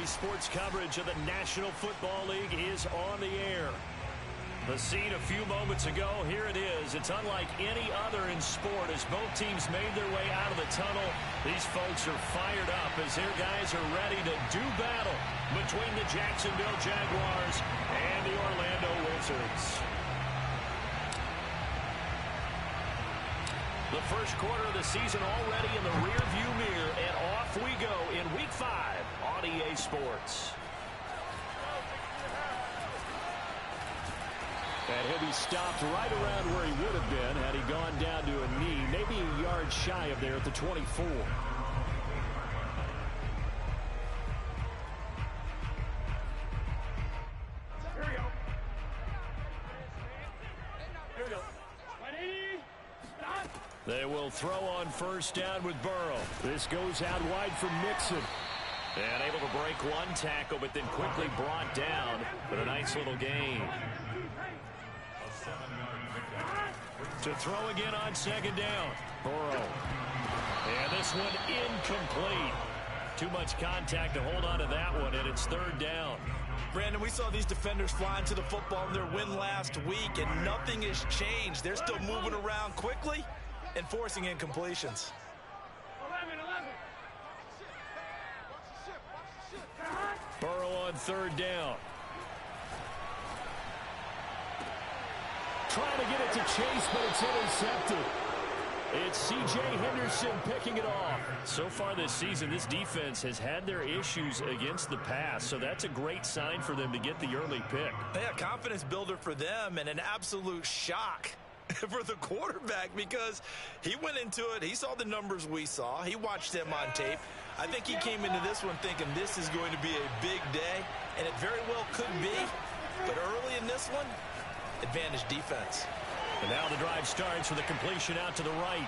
sports coverage of the National Football League is on the air. The scene a few moments ago, here it is. It's unlike any other in sport as both teams made their way out of the tunnel. These folks are fired up as their guys are ready to do battle between the Jacksonville Jaguars and the Orlando Wizards. The first quarter of the season already in the rearview mirror, and off we go in Week 5 on EA Sports. And he'll be stopped right around where he would have been had he gone down to a knee, maybe a yard shy of there at the 24. They will throw on first down with Burrow. This goes out wide for Mixon. And able to break one tackle, but then quickly brought down with a nice little gain. To throw again on second down. Burrow. And this one incomplete. Too much contact to hold on to that one, and it's third down. Brandon, we saw these defenders flying to the football in their win last week, and nothing has changed. They're still moving around quickly and forcing incompletions. 11. Burrow on third down. Trying to get it to Chase, but it's intercepted. It's C.J. Henderson picking it off. So far this season, this defense has had their issues against the pass, so that's a great sign for them to get the early pick. Yeah, confidence builder for them and an absolute shock for the quarterback because he went into it. He saw the numbers we saw. He watched them on tape. I think he came into this one thinking this is going to be a big day, and it very well could be. But early in this one, advantage defense. And now the drive starts with a completion out to the right.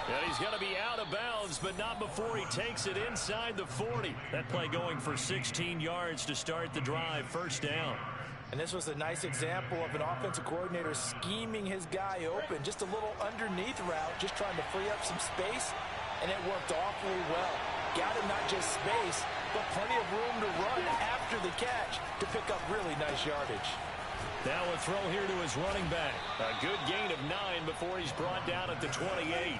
And he's going to be out of bounds, but not before he takes it inside the 40. That play going for 16 yards to start the drive, first down. And this was a nice example of an offensive coordinator scheming his guy open. Just a little underneath route, just trying to free up some space, and it worked awfully well. Got him not just space, but plenty of room to run after the catch to pick up really nice yardage. Now a throw here to his running back. A good gain of 9 before he's brought down at the 28.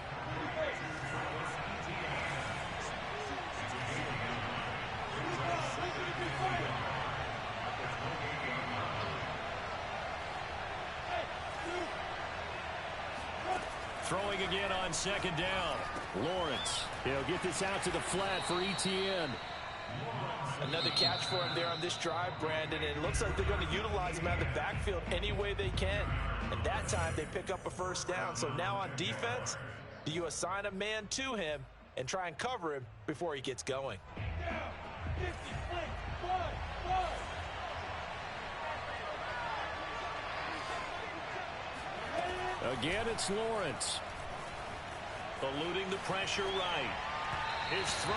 Throwing again on second down. Lawrence. He'll get this out to the flat for Etienne. Another catch for him there on this drive, Brandon. It looks like they're going to utilize him out of the backfield any way they can. And that time they pick up a first down. So now on defense, do you assign a man to him and try and cover him before he gets going? Again, it's Lawrence. Eluding the pressure right. His throw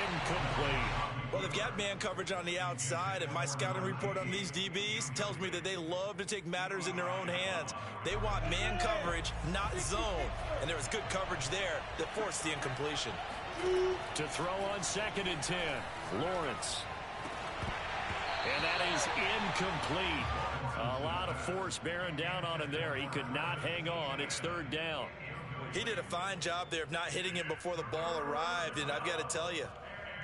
incomplete. Well, they've got man coverage on the outside, and my scouting report on these DBs tells me that they love to take matters in their own hands. They want man coverage, not zone. And there was good coverage there that forced the incompletion. To throw on second and 10, Lawrence. And that is incomplete. A lot of force bearing down on him there. He could not hang on. It's third down. He did a fine job there of not hitting him before the ball arrived, and I've got to tell you,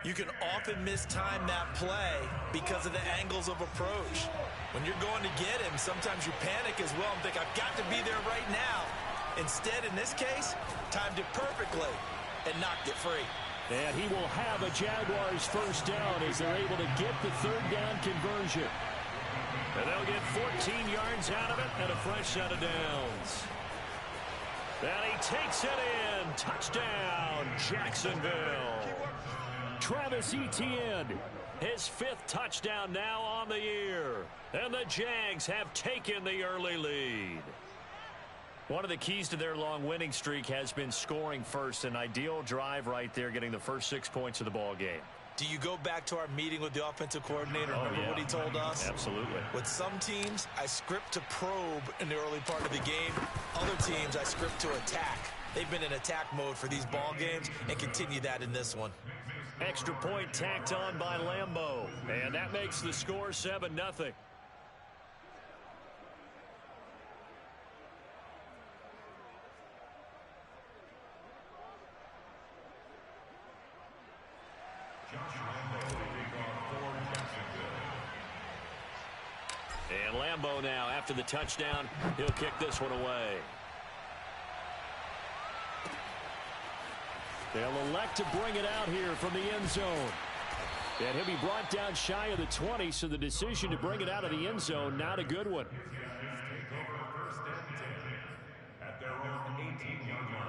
you can often mistime that play because of the angles of approach. When you're going to get him, sometimes you panic as well and think, I've got to be there right now. Instead, in this case, timed it perfectly and knocked it free. And he will have a Jaguars first down as they're able to get the third down conversion. And they'll get 14 yards out of it and a fresh set of downs. And he takes it in. Touchdown, Jacksonville. Travis Etienne, his 5th touchdown now on the year. And the Jags have taken the early lead. One of the keys to their long winning streak has been scoring first. An ideal drive right there, getting the first 6 points of the ball game. Do you go back to our meeting with the offensive coordinator? Remember what he told us? Absolutely. With some teams, I script to probe in the early part of the game. Other teams, I script to attack. They've been in attack mode for these ball games and continue that in this one. Extra point tacked on by Lambeau. And that makes the score 7-0. And Lambeau now, after the touchdown, he'll kick this one away. They'll elect to bring it out here from the end zone. And he'll be brought down shy of the 20, so the decision to bring it out of the end zone, not a good one. At their own 18-yard line.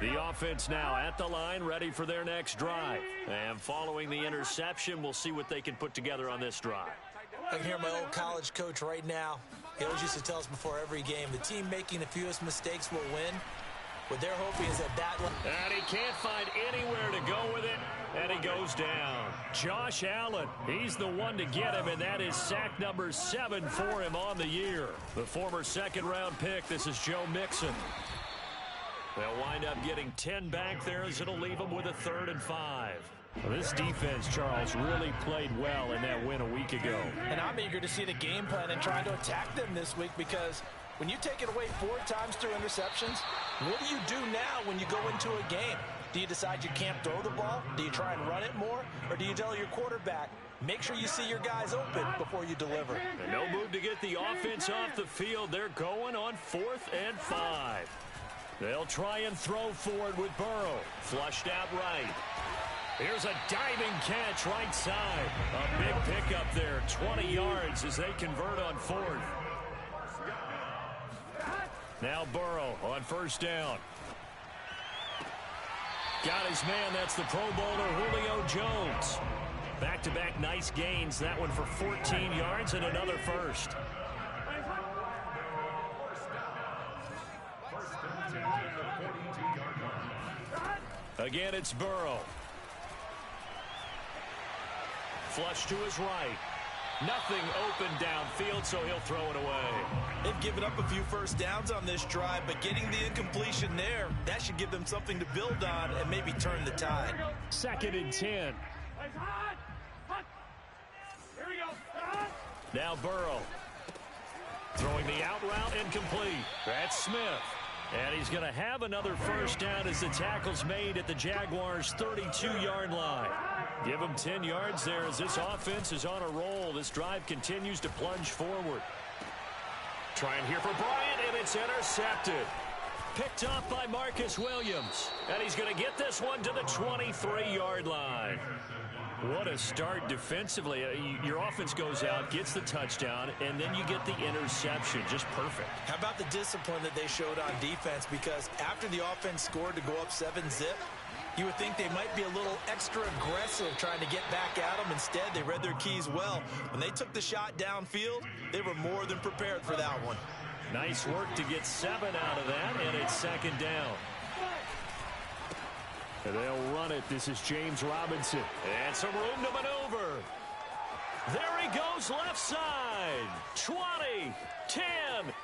The offense now at the line, ready for their next drive. And following the interception, we'll see what they can put together on this drive. I can hear my old college coach right now. He always used to tell us before every game, the team making the fewest mistakes will win. What they're hoping is that one. And he can't find anywhere to go with it, and he goes down. Josh Allen, he's the one to get him, and that is sack number 7 for him on the year. The former second-round pick, this is Joe Mixon. They'll wind up getting 10 back there as it'll leave them with a 3rd and 5. Well, this defense, Charles, really played well in that win a week ago. And I'm eager to see the game plan and trying to attack them this week, because when you take it away 4 times through interceptions, what do you do now when you go into a game? Do you decide you can't throw the ball? Do you try and run it more? Or do you tell your quarterback, make sure you see your guys open before you deliver? And no move to get the offense off the field. They're going on 4th and 5. They'll try and throw forward with Burrow. Flushed out right. Here's a diving catch right side. A big pickup there, 20 yards as they convert on 4th. Now Burrow on 1st down. Got his man, that's the Pro Bowler Julio Jones. Back-to-back nice gains, that one for 14 yards and another first. Again, it's Burrow. Flush to his right. Nothing open downfield, so he'll throw it away. They've given up a few first downs on this drive, but getting the incompletion there, that should give them something to build on and maybe turn the tide. 2nd and 10. Now Burrow. Throwing the out route incomplete. That's Smith. And he's going to have another first down as the tackle's made at the Jaguars' 32-yard line. Give him 10 yards there as this offense is on a roll. This drive continues to plunge forward. Trying here for Bryant, and it's intercepted. Picked off by Marcus Williams. And he's going to get this one to the 23-yard line. What a start defensively. Your offense goes out, gets the touchdown, and then you get the interception. Just perfect. How about the discipline that they showed on defense? Because after the offense scored to go up 7-zip, you would think they might be a little extra aggressive trying to get back at them. Instead, they read their keys well. When they took the shot downfield, they were more than prepared for that one. Nice work to get 7 out of that, and it's 2nd down. And they'll run it. This is James Robinson. And some room to maneuver. There he goes left side. 20, 10,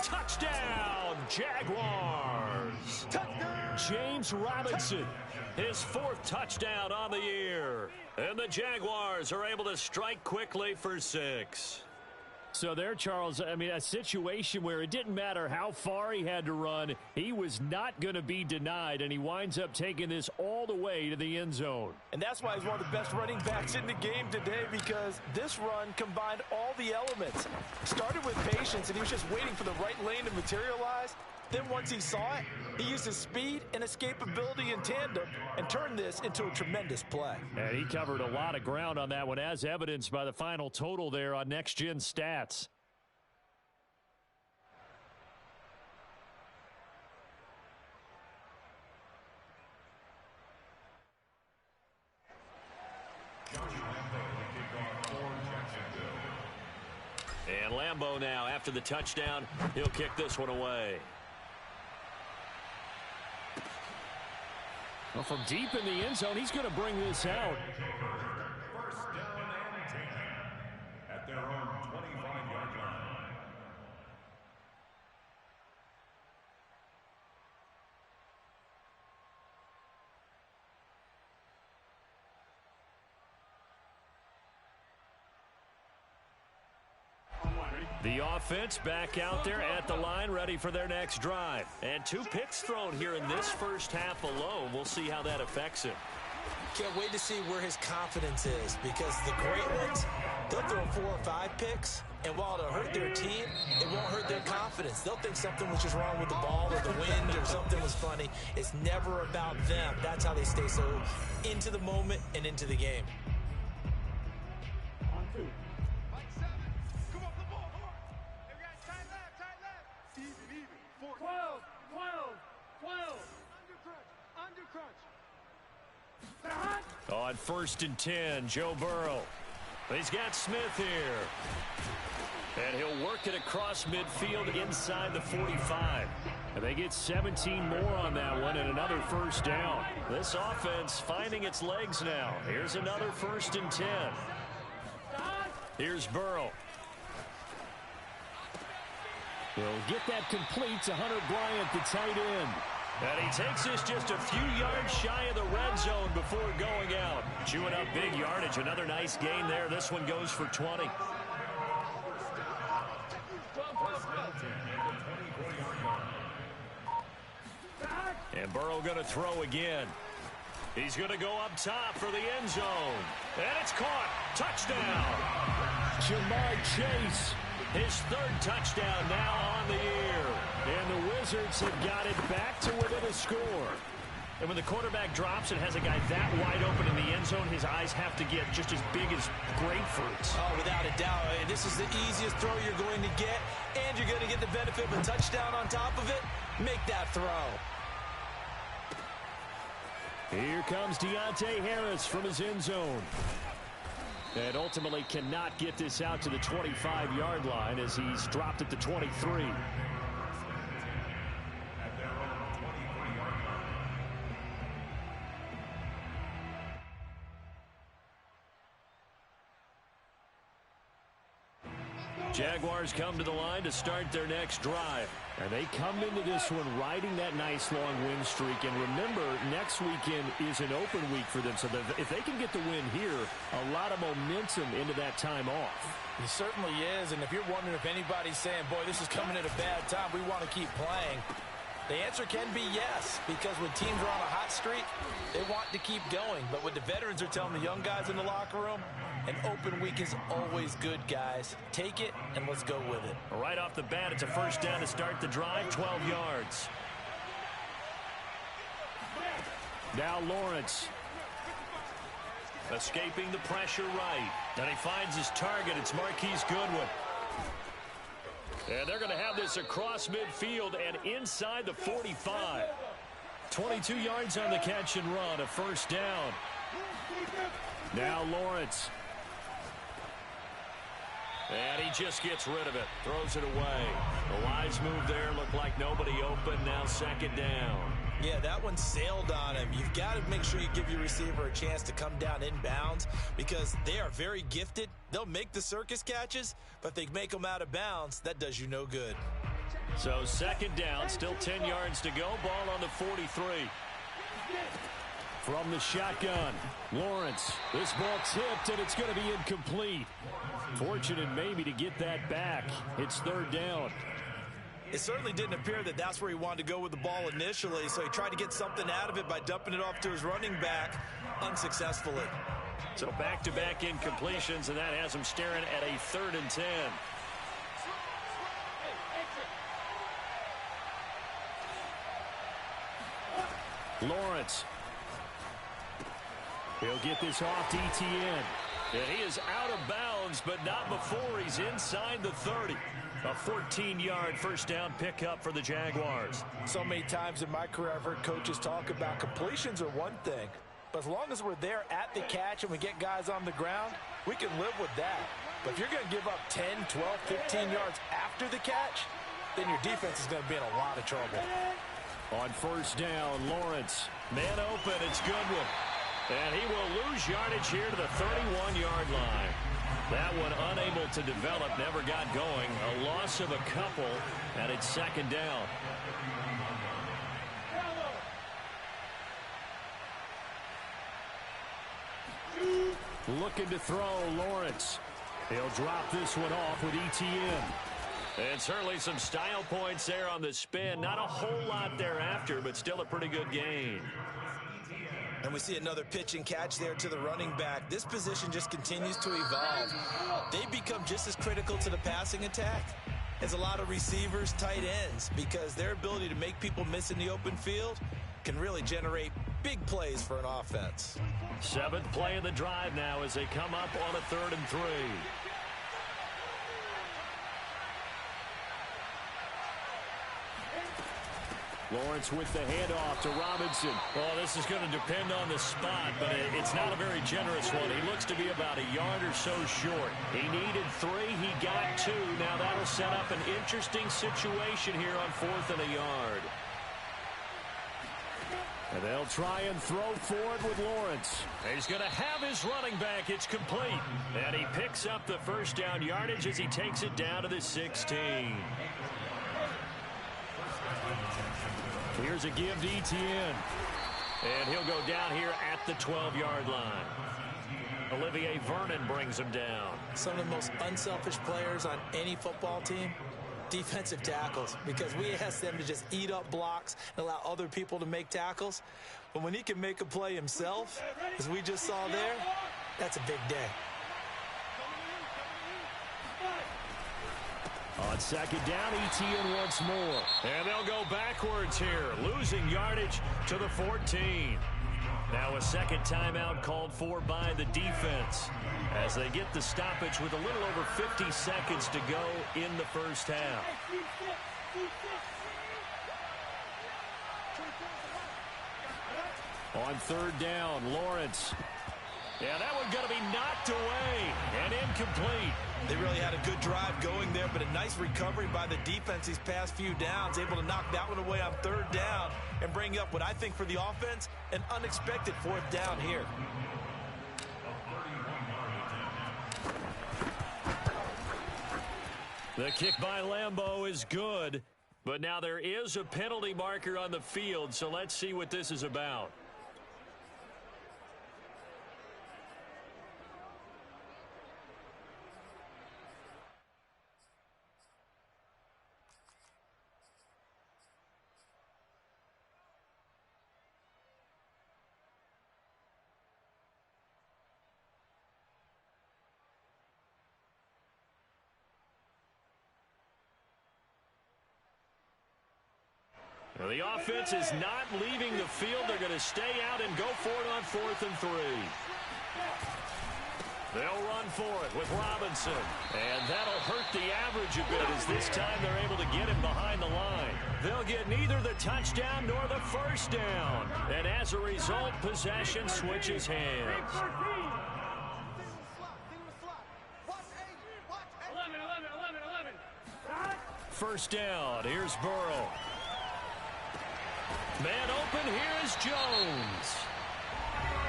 touchdown, Jaguars. Touchdown. James Robinson, his 4th touchdown on the year. And the Jaguars are able to strike quickly for 6. So there, Charles, I mean, a situation where it didn't matter how far he had to run, he was not going to be denied, and he winds up taking this all the way to the end zone. And that's why he's one of the best running backs in the game today, because this run combined all the elements. Started with patience, and he was just waiting for the right lane to materialize. Then once he saw it, he used his speed and escapability in tandem and turned this into a tremendous play. And he covered a lot of ground on that one, as evidenced by the final total there on Next Gen Stats. And Lambeau now, after the touchdown, he'll kick this one away. Well, from deep in the end zone, he's going to bring this out. First down and 10. The offense back out there at the line, ready for their next drive. And 2 picks thrown here in this first half alone. We'll see how that affects him. Can't wait to see where his confidence is, because the great ones, they'll throw 4 or 5 picks, and while it'll hurt their team, it won't hurt their confidence. They'll think something was just wrong with the ball or the wind or something was funny. It's never about them. That's how they stay so into the moment and into the game. On 1st and 10, Joe Burrow. He's got Smith here. And he'll work it across midfield inside the 45. And they get 17 more on that one and another first down. This offense finding its legs now. Here's another 1st and 10. Here's Burrow. He'll get that complete to Hunter Bryant, the tight end. And he takes this just a few yards shy of the red zone before going out. Chewing up big yardage. Another nice gain there. This one goes for 20. And Burrow going to throw again. He's going to go up top for the end zone. And it's caught. Touchdown. Jamar Chase. His 3rd touchdown now on the year. And the Wizards have got it back to within a score. And when the quarterback drops and has a guy that wide open in the end zone, his eyes have to get just as big as grapefruits. Oh, without a doubt. This is the easiest throw you're going to get, and you're going to get the benefit of a touchdown on top of it. Make that throw. Here comes Deontay Harris from his end zone. And ultimately cannot get this out to the 25-yard line as he's dropped at the 23. Jaguars come to the line to start their next drive. And they come into this one riding that nice long win streak. And remember, next weekend is an open week for them. So if they can get the win here, a lot of momentum into that time off. It certainly is. And if you're wondering if anybody's saying, boy, this is coming at a bad time, we want to keep playing, the answer can be yes, because when teams are on a hot streak, they want to keep going. But what the veterans are telling the young guys in the locker room, an open week is always good, guys. Take it, and let's go with it. Right off the bat, it's a first down to start the drive, 12 yards. Now Lawrence. Escaping the pressure right. And he finds his target. It's Marquise Goodwin. And they're going to have this across midfield and inside the 45. 22 yards on the catch and run, a first down. Now Lawrence. And he just gets rid of it. Throws it away. The wise move there. Looked like nobody open. Now 2nd down. Yeah, that one sailed on him. You've got to make sure you give your receiver a chance to come down inbounds because they are very gifted. They'll make the circus catches, but if they make them out of bounds, that does you no good. So 2nd down, still 10 yards to go. Ball on the 43. From the shotgun, Lawrence. This ball tipped, and it's going to be incomplete. Fortunate maybe to get that back. It's 3rd down. It certainly didn't appear that that's where he wanted to go with the ball initially, so he tried to get something out of it by dumping it off to his running back unsuccessfully. So back-to-back incompletions, and that has him staring at a 3rd and 10. Lawrence. He'll get this off to Etienne. And he is out of bounds, but not before he's inside the 30. A 14-yard first down pickup for the Jaguars. So many times in my career I've heard coaches talk about completions are one thing, but as long as we're there at the catch and we get guys on the ground, we can live with that. But if you're going to give up 10, 12, 15 yards after the catch, then your defense is going to be in a lot of trouble. On first down, Lawrence. Man open, it's Goodwin. And he will lose yardage here to the 31-yard line. That one unable to develop, never got going. A loss of a couple, and it's 2nd down. Looking to throw, Lawrence. He'll drop this one off with Etienne. And certainly some style points there on the spin. Not a whole lot thereafter, but still a pretty good gain. And we see another pitch and catch there to the running back. This position just continues to evolve. They become just as critical to the passing attack as a lot of receivers, tight ends, because their ability to make people miss in the open field can really generate big plays for an offense. 7th play of the drive now as they come up on a 3rd and 3. Lawrence with the handoff to Robinson. Oh, this is going to depend on the spot, but it's not a very generous one. He looks to be about a yard or so short. He needed 3. He got 2. Now that'll set up an interesting situation here on 4th and a yard. And they'll try and throw forward with Lawrence. He's going to have his running back. It's complete. And he picks up the first down yardage as he takes it down to the 16. Here's a give to Etienne. And he'll go down here at the 12-yard line. Olivier Vernon brings him down. Some of the most unselfish players on any football team, defensive tackles, because we ask them to just eat up blocks and allow other people to make tackles. But when he can make a play himself, as we just saw there, that's a big day. On 2nd down, Etienne once more. And they'll go backwards here, losing yardage to the 14. Now a second timeout called for by the defense as they get the stoppage with a little over 50 seconds to go in the first half. On 3rd down, Lawrence. Yeah, that one's going to be knocked away and incomplete. They really had a good drive going there, but a nice recovery by the defense these past few downs, able to knock that one away on 3rd down and bring up what I think for the offense, an unexpected 4th down here. The kick by Lambeau is good, but now there is a penalty marker on the field, so let's see what this is about. Well, the offense is not leaving the field. They're going to stay out and go for it on 4th and 3. They'll run for it with Robinson. And that'll hurt the average a bit as this time they're able to get him behind the line. They'll get neither the touchdown nor the first down. And as a result, possession switches hands. First down. Here's Burrow. Man open, here is Jones.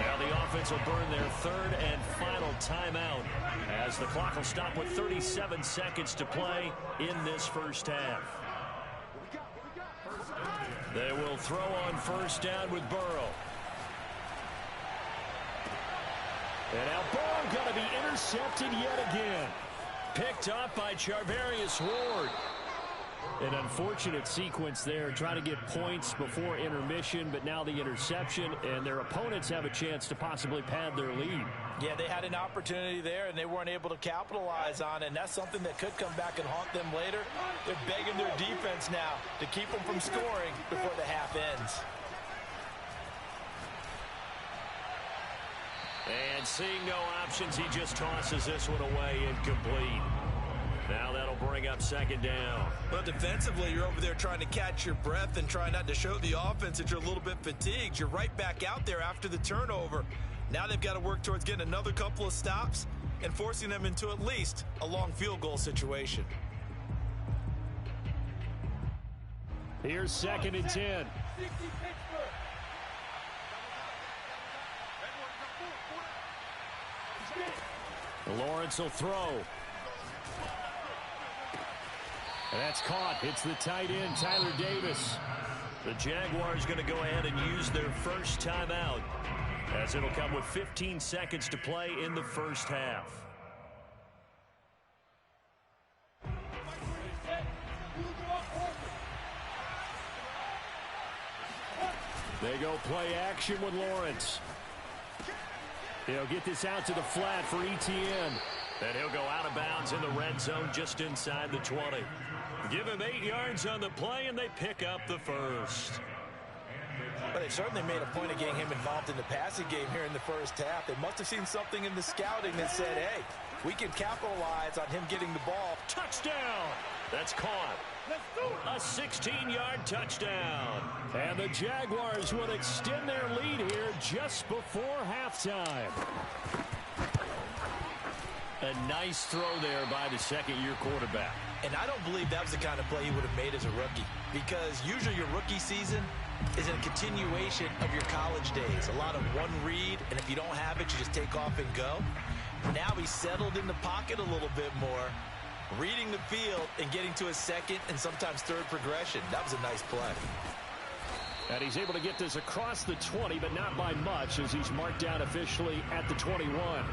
Now the offense will burn their 3rd and final timeout as the clock will stop with 37 seconds to play in this first half. They will throw on 1st down with Burrow. And now Burrow going to be intercepted yet again. Picked up by Charvarius Ward. An unfortunate sequence there, trying to get points before intermission, but now the interception, and their opponents have a chance to possibly pad their lead. Yeah, they had an opportunity there, and they weren't able to capitalize on it, and that's something that could come back and haunt them later. They're begging their defense now to keep them from scoring before the half ends. And seeing no options, he just tosses this one away, incomplete. Now that'll bring up 2nd down. Well, defensively, you're over there trying to catch your breath and try not to show the offense that you're a little bit fatigued. You're right back out there after the turnover. Now they've got to work towards getting another couple of stops and forcing them into at least a long field goal situation. Here's 2nd and 10. Lawrence will throw. And that's caught. It's the tight end, Tyler Davis. The Jaguars going to go ahead and use their first timeout as it'll come with 15 seconds to play in the first half. They go play action with Lawrence. He'll get this out to the flat for Etienne. And he'll go out of bounds in the red zone just inside the 20. Give him 8 yards on the play, and they pick up the first. But they've certainly made a point of getting him involved in the passing game here in the first half. They must have seen something in the scouting that said, hey, we can capitalize on him getting the ball. Touchdown! That's caught. A 16-yard touchdown. And the Jaguars will extend their lead here just before halftime. A nice throw there by the second-year quarterback. And I don't believe that was the kind of play he would have made as a rookie, because usually your rookie season is a continuation of your college days. A lot of one read, and if you don't have it, you just take off and go. Now he's settled in the pocket a little bit more, reading the field and getting to a second and sometimes third progression. That was a nice play. And he's able to get this across the 20, but not by much, as he's marked down officially at the 21.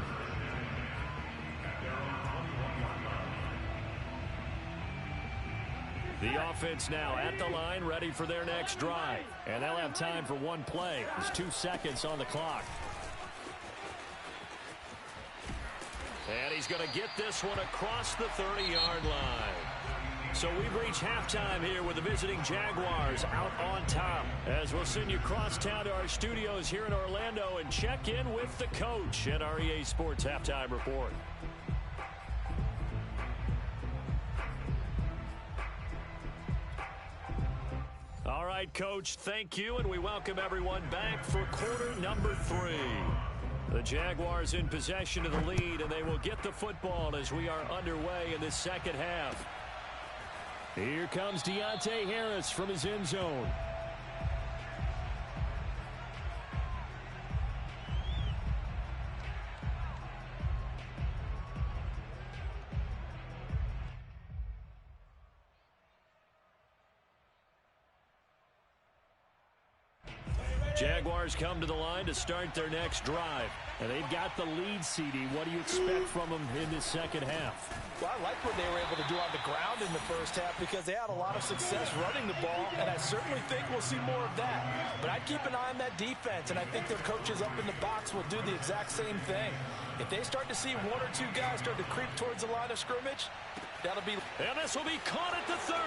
The offense now at the line, ready for their next drive. And they'll have time for one play. There's 2 seconds on the clock. And he's going to get this one across the 30-yard line. So we've reached halftime here with the visiting Jaguars out on top. As we'll send you across town to our studios here in Orlando and check in with the coach at our EA Sports Halftime Report. All right, Coach, thank you, and we welcome everyone back for quarter number 3. The Jaguars in possession of the lead, and they will get the football as we are underway in this second half. Here comes Deontay Harris from his end zone. Jaguars come to the line to start their next drive. And they've got the lead, CD. What do you expect from them in this second half? Well, I like what they were able to do on the ground in the first half because they had a lot of success running the ball, and I certainly think we'll see more of that. But I'd keep an eye on that defense, and I think their coaches up in the box will do the exact same thing. If they start to see 1 or 2 guys start to creep towards the line of scrimmage, that'll be... And this will be caught at the 30.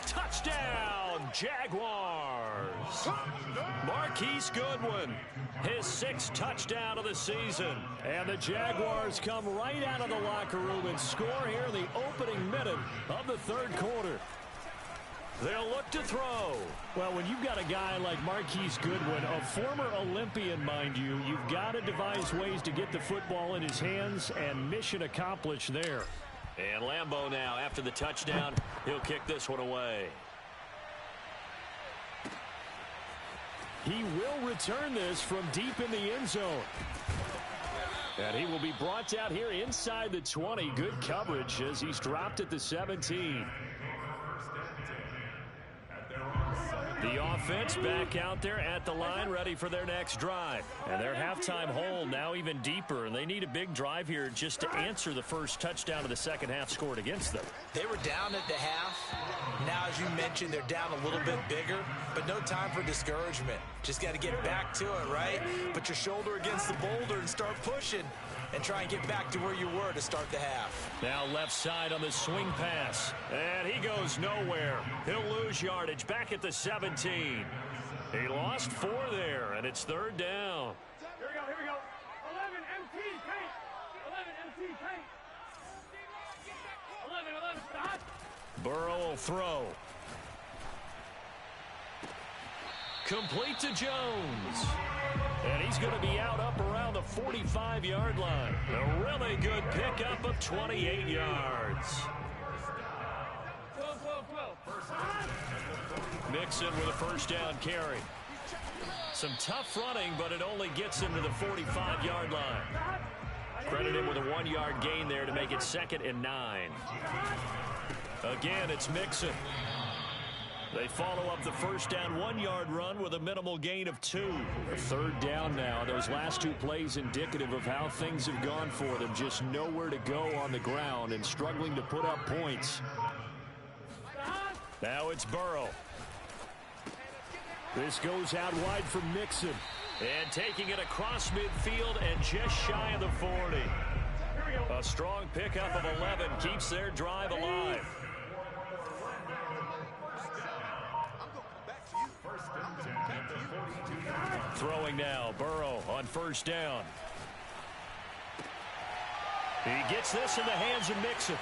Touchdown, Jaguars. Marquise Goodwin, his 6th touchdown of the season. And the Jaguars come right out of the locker room and score here in the opening minute of the third quarter. They'll look to throw. Well, when you've got a guy like Marquise Goodwin, a former Olympian, mind you, you've got to devise ways to get the football in his hands, and mission accomplished there. And Lambeau now, after the touchdown, he'll kick this one away. He will return this from deep in the end zone. And he will be brought down here inside the 20. Good coverage as he's dropped at the 17. The offense back out there at the line, ready for their next drive. And their halftime hole now even deeper, and they need a big drive here just to answer the first touchdown of the second half scored against them. They were down at the half. Now, as you mentioned, they're down a little bit bigger, but no time for discouragement. Just got to get back to it, right? Put your shoulder against the boulder and start pushing and try and get back to where you were to start the half. Now left side on the swing pass, and he goes nowhere. He'll lose yardage back at the 17. He lost 4 there, and it's third down. Here we go. 11 MT paint. 11 MT paint. 11 stop. Burrow will throw. Complete to Jones. And he's going to be out up around the 45-yard line. A really good pickup of 28 yards. 12. Mixon with a first down carry. Some tough running, but it only gets him to the 45-yard line. Credit him with a 1-yard gain there to make it 2nd and 9. Again, it's Mixon. They follow up the first down 1-yard run with a minimal gain of 2. A third down now. Those last 2 plays indicative of how things have gone for them. Just nowhere to go on the ground and struggling to put up points. Now it's Burrow. This goes out wide from Mixon. And taking it across midfield and just shy of the 40. A strong pickup of 11 keeps their drive alive. Throwing now, Burrow on first down. He gets this in the hands of Mixon.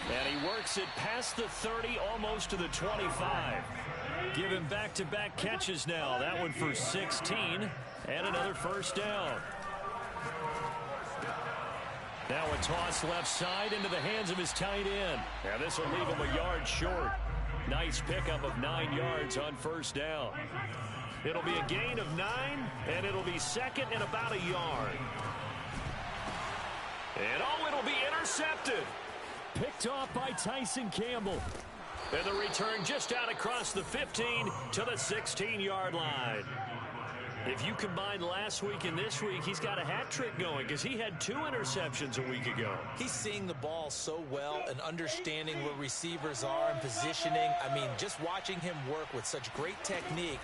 And he works it past the 30, almost to the 25. Give him back-to-back catches now. That one for 16 and another first down. Now a toss left side into the hands of his tight end. Now this will leave him a yard short. Nice pickup of 9 yards on first down. It'll be a gain of 9, and it'll be second and about a yard. And it'll be intercepted. Picked off by Tyson Campbell. And the return just out across the 15 to the 16-yard line. If you combine last week and this week, he's got a hat trick going because he had 2 interceptions a week ago. He's seeing the ball so well and understanding where receivers are and positioning. I mean, just watching him work with such great technique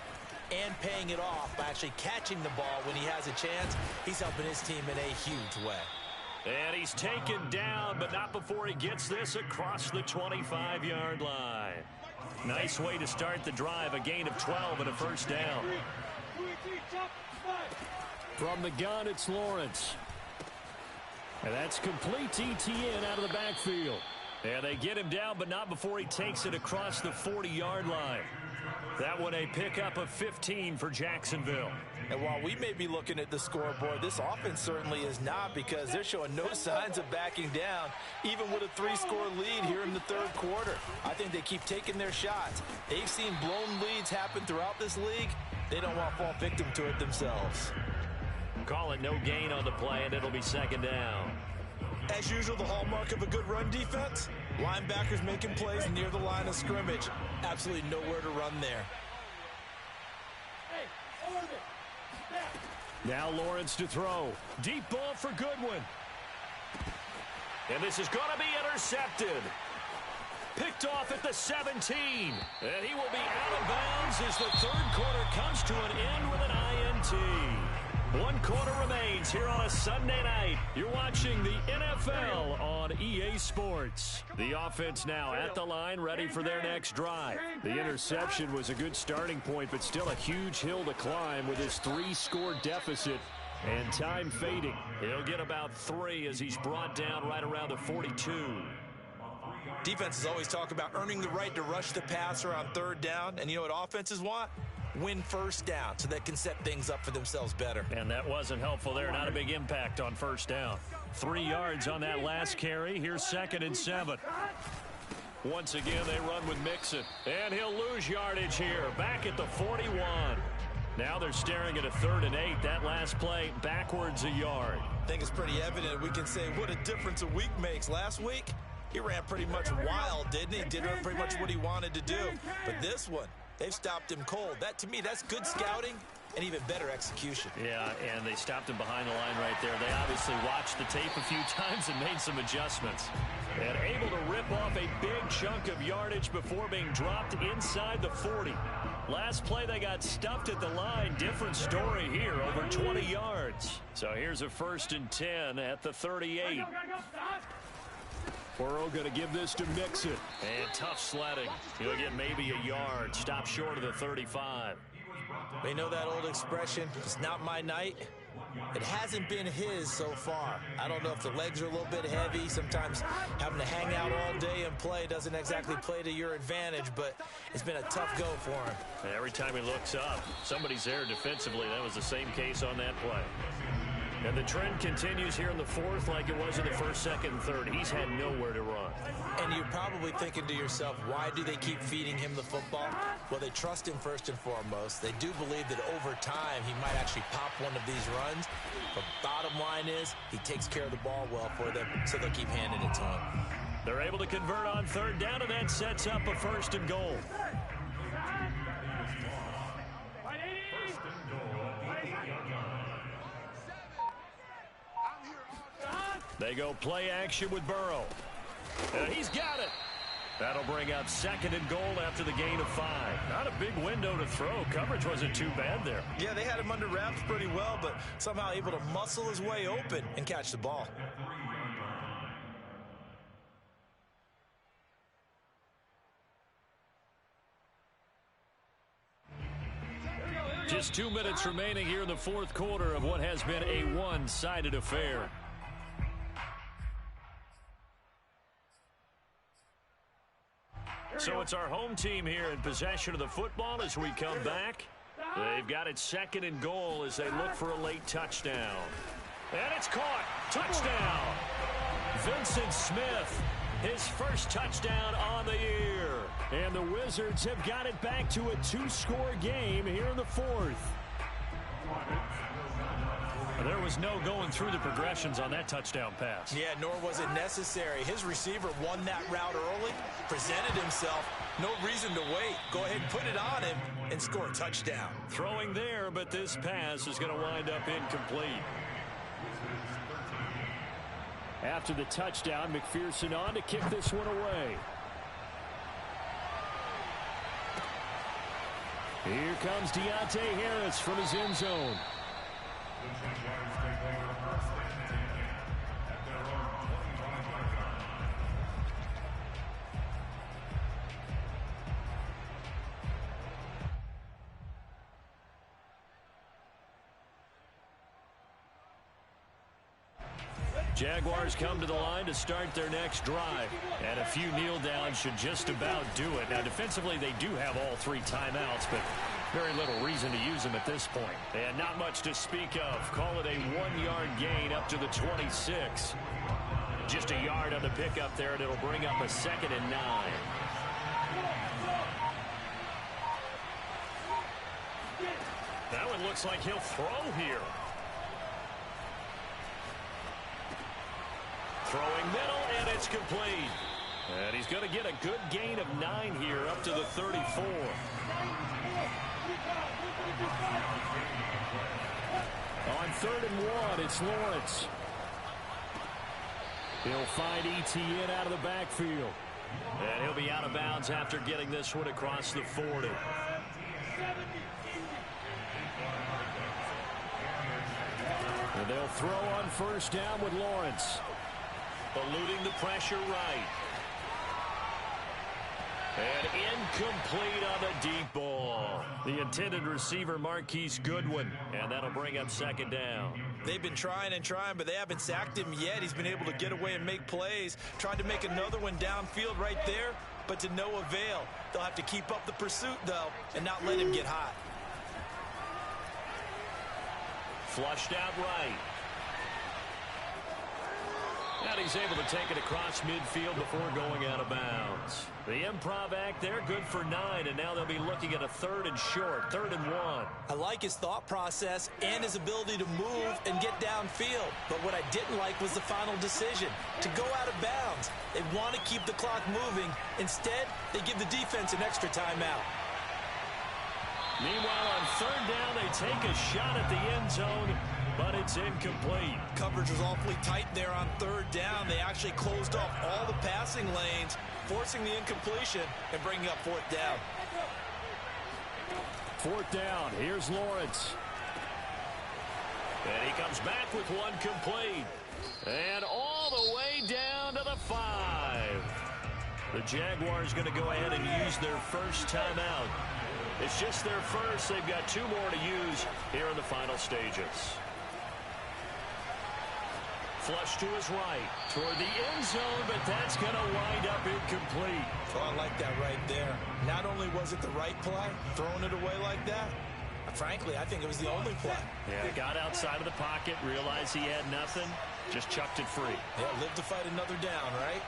and paying it off by actually catching the ball when he has a chance, he's helping his team in a huge way. And he's taken down, but not before he gets this across the 25-yard line. Nice way to start the drive, a gain of 12 and a first down. From the gun, it's Lawrence. And that's complete to Etienne out of the backfield. And they get him down, but not before he takes it across the 40-yard line. That one a pickup of 15 for Jacksonville. And while we may be looking at the scoreboard, this offense certainly is not, because they're showing no signs of backing down, even with a 3-score lead here in the third quarter. I think they keep taking their shots. They've seen blown leads happen throughout this league. They don't want to fall victim to it themselves. Call it no gain on the play, and it'll be second down. As usual, the hallmark of a good run defense, linebackers making plays near the line of scrimmage. Absolutely nowhere to run there. Now Lawrence to throw. Deep ball for Goodwin. And this is going to be intercepted. Picked off at the 17. And he will be out of bounds as the third quarter comes to an end with an INT. 1 quarter remains here on a Sunday night. You're watching the NFL on EA Sports. The offense now at the line, ready for their next drive. The interception was a good starting point, but still a huge hill to climb with his 3-score deficit and time fading. He'll get about 3 as he's brought down right around the 42. Defenses always talk about earning the right to rush the passer on third down, and you know what offenses want? Win first down so they can set things up for themselves better. And that wasn't helpful there. Not a big impact on first down. 3 yards on that last carry. Here's 2nd and 7. Once again, they run with Mixon. And he'll lose yardage here. Back at the 41. Now they're staring at a 3rd and 8. That last play backwards a yard. I think it's pretty evident. We can say what a difference a week makes. Last week, he ran pretty much wild, didn't he? Did pretty much what he wanted to do. But this one, they've stopped him cold. That, to me, that's good scouting and even better execution. Yeah, and they stopped him behind the line right there. They obviously watched the tape a few times and made some adjustments. And able to rip off a big chunk of yardage before being dropped inside the 40. Last play, they got stuffed at the line. Different story here, over 20 yards. So here's a 1st and 10 at the 38. Burrow going to give this to Mixon. And tough sledding. He'll get maybe a yard. Stop short of the 35. They know that old expression, it's not my night. It hasn't been his so far. I don't know if the legs are a little bit heavy. Sometimes having to hang out all day and play doesn't exactly play to your advantage, but it's been a tough go for him. And every time he looks up, somebody's there defensively. That was the same case on that play. And the trend continues here in the 4th like it was in the 1st, 2nd, and 3rd. He's had nowhere to run. And you're probably thinking to yourself, why do they keep feeding him the football? Well, they trust him first and foremost. They do believe that over time he might actually pop one of these runs. But bottom line is he takes care of the ball well for them, so they'll keep handing it to him. They're able to convert on 3rd down, and that sets up a 1st and goal. They go play action with Burrow. And he's got it. That'll bring up 2nd and goal after the gain of 5. Not a big window to throw. Coverage wasn't too bad there. Yeah, they had him under wraps pretty well, but somehow able to muscle his way open and catch the ball. Just 2 minutes remaining here in the 4th quarter of what has been a one-sided affair. So it's our home team here in possession of the football as we come back. They've got it 2nd and goal as they look for a late touchdown. And it's caught. Touchdown. Vincent Smith, his first touchdown on the year. And the Wizards have got it back to a 2-score game here in the 4th. There was no going through the progressions on that touchdown pass. Yeah, nor was it necessary. His receiver won that route early, presented himself. No reason to wait. Go ahead and put it on him and score a touchdown. Throwing there, but this pass is going to wind up incomplete. After the touchdown, McPherson on to kick this one away. Here comes Deontay Harris from his end zone. Jaguars come to the line to start their next drive. And a few kneel downs should just about do it. Now, defensively, they do have all 3 timeouts, but very little reason to use them at this point. And not much to speak of. Call it a 1-yard gain up to the 26. Just a yard on the pickup there, and it'll bring up a 2nd and 9. That one looks like he'll throw here. Throwing middle, and it's complete. And he's going to get a good gain of 9 here up to the 34. On 3rd and 1, it's Lawrence. He'll find Etienne out of the backfield. And he'll be out of bounds after getting this one across the 40. And they'll throw on 1st down with Lawrence. Eluding the pressure right. And incomplete on the deep ball. The intended receiver, Marquise Goodwin. And that'll bring up 2nd down. They've been trying and trying, but they haven't sacked him yet. He's been able to get away and make plays. Tried to make another one downfield right there, but to no avail. They'll have to keep up the pursuit, though, and not let him get hot. Flushed out right. And he's able to take it across midfield before going out of bounds. The improv act there, good for 9, and now they'll be looking at a 3rd and short, 3rd and 1. I like his thought process and his ability to move and get downfield. But what I didn't like was the final decision, to go out of bounds. They want to keep the clock moving. Instead, they give the defense an extra timeout. Meanwhile, on 3rd down, they take a shot at the end zone, but it's incomplete. Coverage was awfully tight there on 3rd down. They actually closed off all the passing lanes, forcing the incompletion and bringing up 4th down. 4th down. Here's Lawrence. And he comes back with one complete. And all the way down to the 5. The Jaguars going to go ahead and use their first timeout. It's just their first. They've got 2 more to use here in the final stages. Flush to his right toward the end zone, but that's going to wind up incomplete. Oh, I like that right there. Not only was it the right play, throwing it away like that, frankly, I think it was the only play. Yeah, got outside of the pocket, realized he had nothing, just chucked it free. Yeah, live to fight another down, right?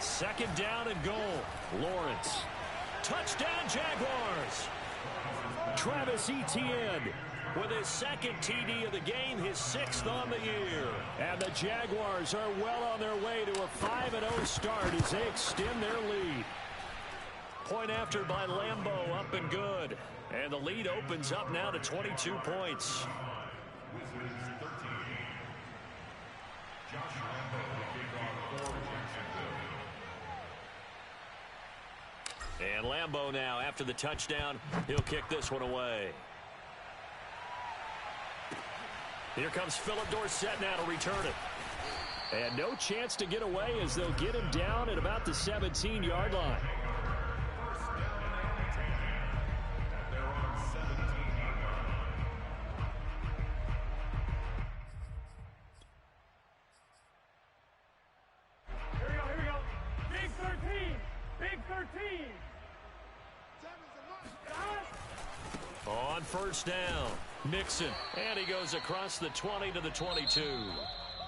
Second down and goal. Lawrence. Touchdown, Jaguars. Travis Etienne with his 2nd TD of the game, his 6th on the year. And the Jaguars are well on their way to a 5-0 start as they extend their lead. Point after by Lambeau, up and good. And the lead opens up now to 22 points. And Lambeau now, after the touchdown, he'll kick this one away. Here comes Philip Dorsett now to return it. And no chance to get away as they'll get him down at about the 17-yard line. Here we go. Big 13. Big 13. On first down, Mixon. And he goes across the 20 to the 22.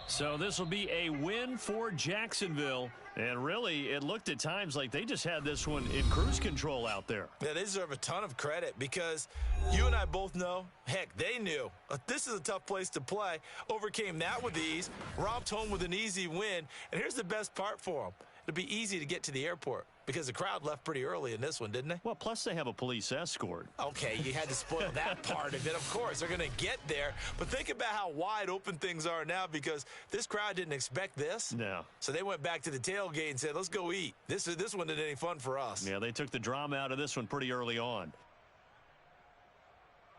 So this will be a win for Jacksonville. And really, it looked at times like they just had this one in cruise control out there. Yeah, they deserve a ton of credit because you and I both know, heck, they knew. This is a tough place to play. Overcame that with ease, romped home with an easy win. And here's the best part for them. It'll be easy to get to the airport because the crowd left pretty early in this one, didn't they? Well, plus they have a police escort. Okay, you had to spoil that part of it. Of course, they're going to get there. But think about how wide open things are now because this crowd didn't expect this. No. So they went back to the tailgate and said, let's go eat. This one isn't any fun for us. Yeah, they took the drama out of this one pretty early on.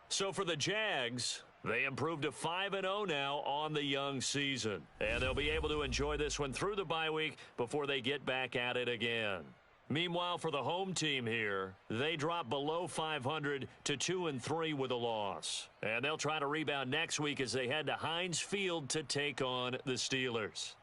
So for the Jags, they improved to 5-0 now on the young season. And they'll be able to enjoy this one through the bye week before they get back at it again. Meanwhile, for the home team here, they drop below 500 to 2-3 with a loss. And they'll try to rebound next week as they head to Heinz Field to take on the Steelers.